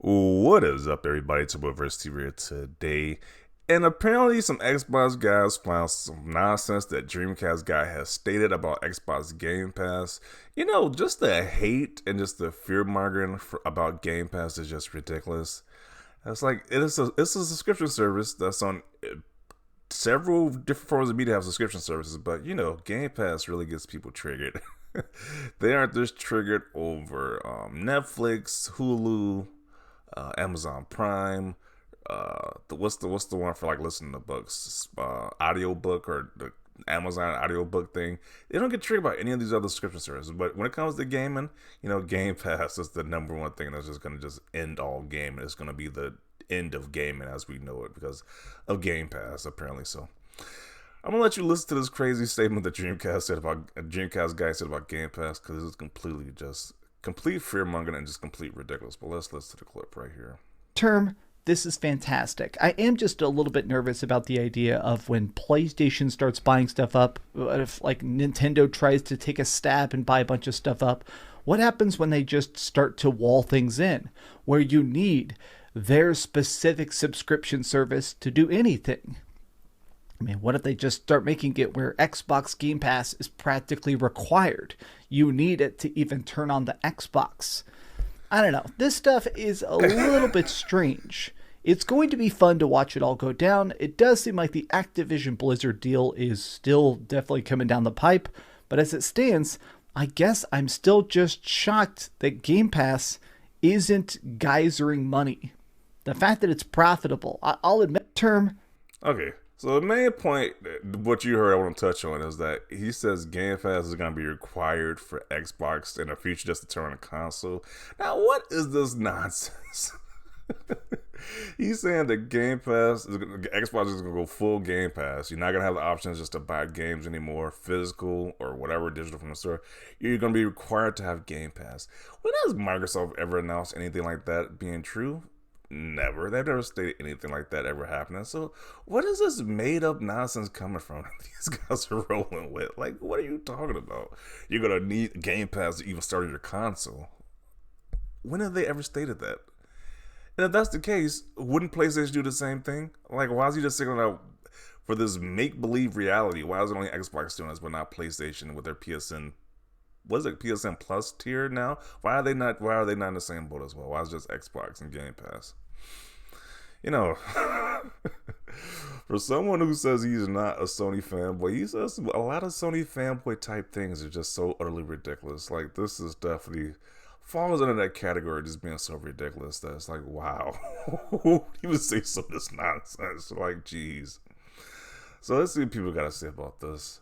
What is up, everybody? It's Turboversity here today. And apparently, some Xbox guys found some nonsense that Dreamcast Guy has stated about Xbox Game Pass. Just the hate and just the fear mongering about Game Pass is just ridiculous. It's like it's a subscription service that's on several different forms of media have subscription services, but Game Pass really gets people triggered. They aren't just triggered over Netflix, Hulu, Amazon Prime. What's the one for like listening to books? Audiobook or the Amazon audiobook thing. They don't get triggered by any of these other subscription services. But when it comes to gaming, Game Pass is the number one thing that's just gonna just end all gaming. It's gonna be the end of gaming as we know it because of Game Pass, apparently. So I'm gonna let you listen to this crazy statement that Dreamcast guy said about Game Pass because it's completely just complete fear mongering and just complete ridiculous. But let's listen to the clip right here. Term, this is fantastic. I am just a little bit nervous about the idea of when PlayStation starts buying stuff up, if like Nintendo tries to take a stab and buy a bunch of stuff up, what happens when they just start to wall things in, where you need their specific subscription service to do anything? I mean, what if they just start making it where Xbox Game Pass is practically required? You need it to even turn on the Xbox. I don't know. This stuff is a little bit strange. It's going to be fun to watch it all go down. It does seem like the Activision Blizzard deal is still definitely coming down the pipe. But as it stands, I guess I'm still just shocked that Game Pass isn't geysering money. The fact that it's profitable, I'll admit, term. Okay, so the main point, what you heard I want to touch on is that he says Game Pass is going to be required for Xbox in the future just to turn on a console. Now, what is this nonsense? He's saying that Xbox is going to go full Game Pass. You're not going to have the options just to buy games anymore, physical or whatever, digital from the store. You're going to be required to have Game Pass. When has Microsoft ever announced anything like that being true? Never. They've never stated anything like that ever happening. So what is this made up nonsense coming from these guys are rolling with? Like, what are you talking about? You're going to need Game Pass to even start your console. When have they ever stated that? And if that's the case, wouldn't PlayStation do the same thing? Like, why is he just singling out for this make-believe reality? Why is it only Xbox doing this, but not PlayStation with their PSN? What is it, PSN Plus tier now? Why are they not in the same boat as well? Why is it just Xbox and Game Pass? For someone who says he's not a Sony fanboy, he says a lot of Sony fanboy type things are just so utterly ridiculous. Like, this is definitely falls under that category, just being so ridiculous that it's like, wow, he would say some of this nonsense. Like, geez. So let's see what people got to say about this.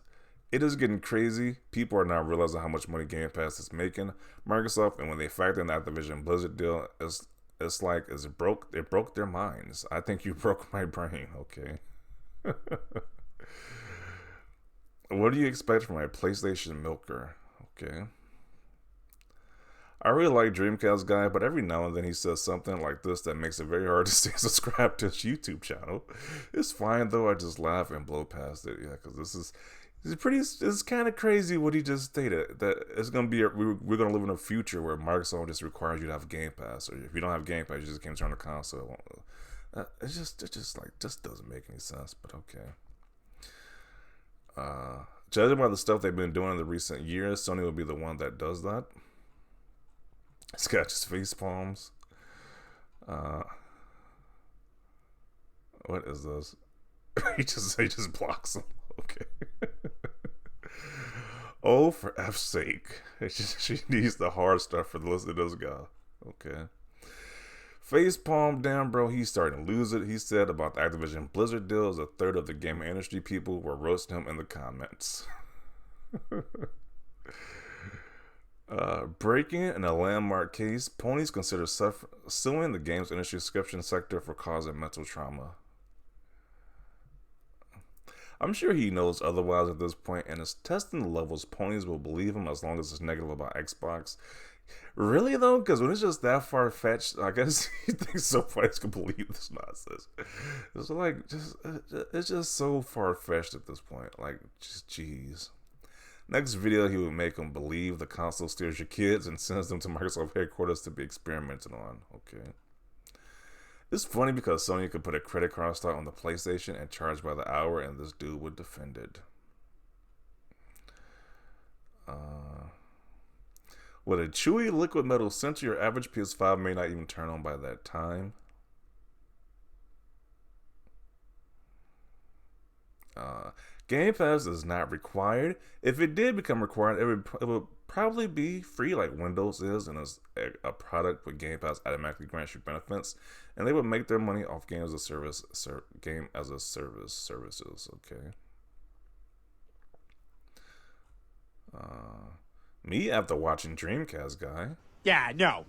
It is getting crazy. People are now realizing how much money Game Pass is making. Microsoft, and when they factor in the Activision Blizzard deal, it broke their minds. I think you broke my brain, okay? What do you expect from a PlayStation milker? Okay. I really like Dreamcast Guy, but every now and then he says something like this that makes it very hard to stay subscribed to his YouTube channel. It's fine though, I just laugh and blow past it. Yeah, because it's kind of crazy what he just stated, that it's going to be, we're going to live in a future where Microsoft just requires you to have Game Pass, or if you don't have Game Pass, you just can't turn the console. It just doesn't make any sense, but okay. Judging by the stuff they've been doing in the recent years, Sony will be the one that does that. It's got just face palms. What is this? he just blocks them. Okay. Oh, for F's sake. She needs the hard stuff for the list of this guy. Okay. Face palm down, bro. He's starting to lose it. He said about the Activision Blizzard deal is a third of the gaming industry people were roasting him in the comments. Breaking in a landmark case, ponies consider suing the games industry subscription sector for causing mental trauma. I'm sure he knows otherwise at this point and is testing the levels ponies will believe him as long as it's negative about Xbox. Really though? Because when it's just that far-fetched, I guess he thinks somebody's can believe this nonsense. It's like, it's just so far-fetched at this point. Like, just jeez. Next video, he would make them believe the console steals your kids and sends them to Microsoft headquarters to be experimented on. Okay. It's funny because Sony could put a credit card slot on the PlayStation and charge by the hour, and this dude would defend it. With a chewy liquid metal center, your average PS5 may not even turn on by that time. Game Pass is not required. If it did become required, it would probably be free like Windows is, and is a product with Game Pass automatically grants you benefits, and they would make their money off games as a service, game as a service services. Okay. Me after watching Dreamcast Guy. Yeah, no.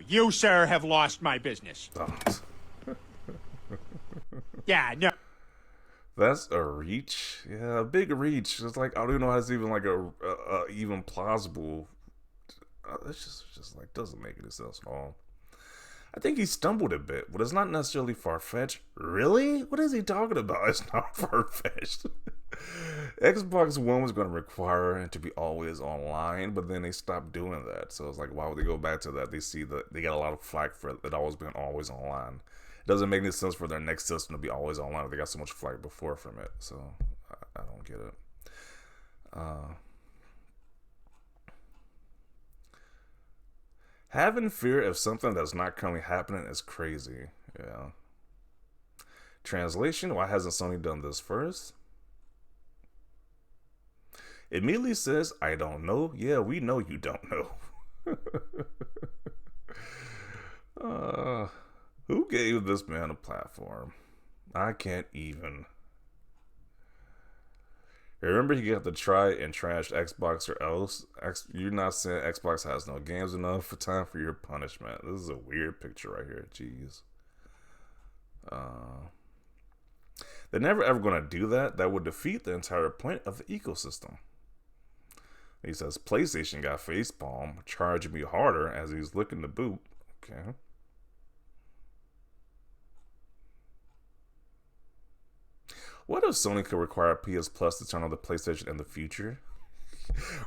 You, sir, have lost my business. Oh. Yeah, no. That's a reach. Yeah, a big reach. It's like I don't even know how it's even like a even plausible. It's just like doesn't make any sense at all. I think he stumbled a bit, but it's not necessarily far fetched. Really? What is he talking about? It's not far fetched. Xbox One was going to require it to be always online, but then they stopped doing that. So it's like, why would they go back to that? They see that they got a lot of flack for it always being always online. It doesn't make any sense for their next system to be always online if they got so much flack before from it. So I don't get it. Having fear of something that's not currently happening is crazy. Yeah. Translation: why hasn't Sony done this first? Immediately says, I don't know. Yeah, we know you don't know. Who gave this man a platform? I can't even. Remember, you got to try and trash Xbox or else. You're not saying Xbox has no games enough for time for your punishment. This is a weird picture right here. Jeez. They're never ever going to do that. That would defeat the entire point of the ecosystem. He says, PlayStation got facepalm, charging me harder as he's looking to boot. Okay. What if Sony could require PS Plus to turn on the PlayStation in the future?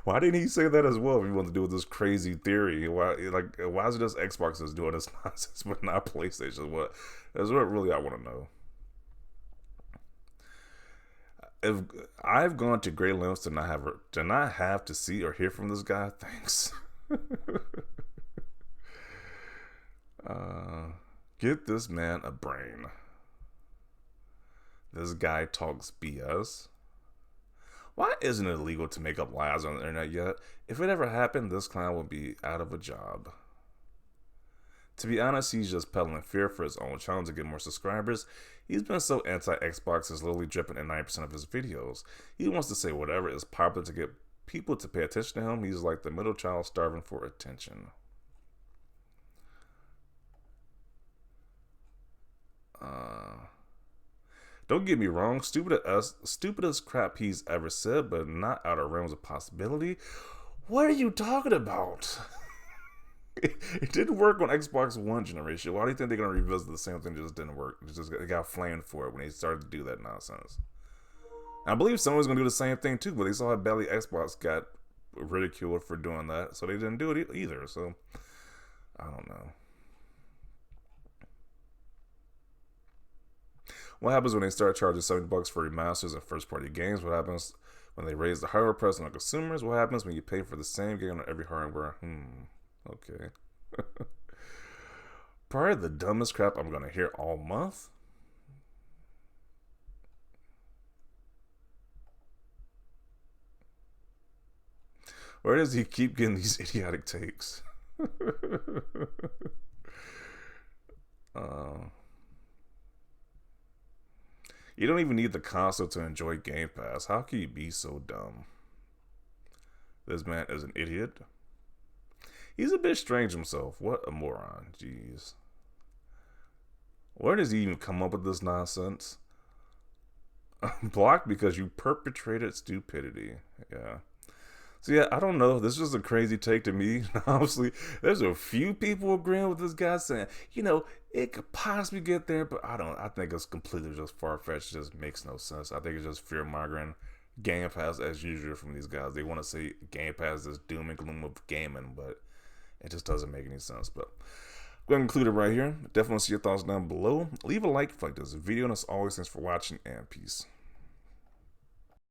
Why didn't he say that as well if he wanted to do with this crazy theory? Why is it just Xbox is doing this nonsense but not PlayStation? That's what really I want to know. If I've gone to great lengths to not have to see or hear from this guy, thanks. Get this man a brain. This guy talks BS. Why isn't it illegal to make up lies on the internet yet? If it ever happened, this clown would be out of a job. To be honest, he's just peddling fear for his own channel to get more subscribers. He's been so anti-Xbox, it's literally dripping in 90% of his videos. He wants to say whatever is popular to get people to pay attention to him. He's like the middle child starving for attention. Don't get me wrong, stupidest crap he's ever said, but not out of realms of possibility. What are you talking about? It didn't work on Xbox One generation. Why do you think they're going to revisit the same thing that just didn't work? They got flamed for it when they started to do that nonsense. I believe someone's going to do the same thing too, but they saw how badly Xbox got ridiculed for doing that, so they didn't do it either. So, I don't know. What happens when they start charging $70 for remasters and first-party games? What happens when they raise the hardware price on consumers? What happens when you pay for the same game on every hardware? Okay. Probably the dumbest crap I'm going to hear all month. Where does he keep getting these idiotic takes? You don't even need the console to enjoy Game Pass. How can you be so dumb? This man is an idiot. He's a bit strange himself. What a moron. Jeez. Where does he even come up with this nonsense? Blocked because you perpetrated stupidity. Yeah. So yeah, I don't know. This is a crazy take to me. Obviously, there's a few people agreeing with this guy saying, it could possibly get there, but I think it's completely just far-fetched. It just makes no sense. I think it's just fear-mongering. Game Pass as usual from these guys. They want to say Game Pass is doom and gloom of gaming, but it just doesn't make any sense. But Go ahead and include it right here. Definitely see your thoughts down below. Leave a like if you like this video, and as always, thanks for watching, and peace.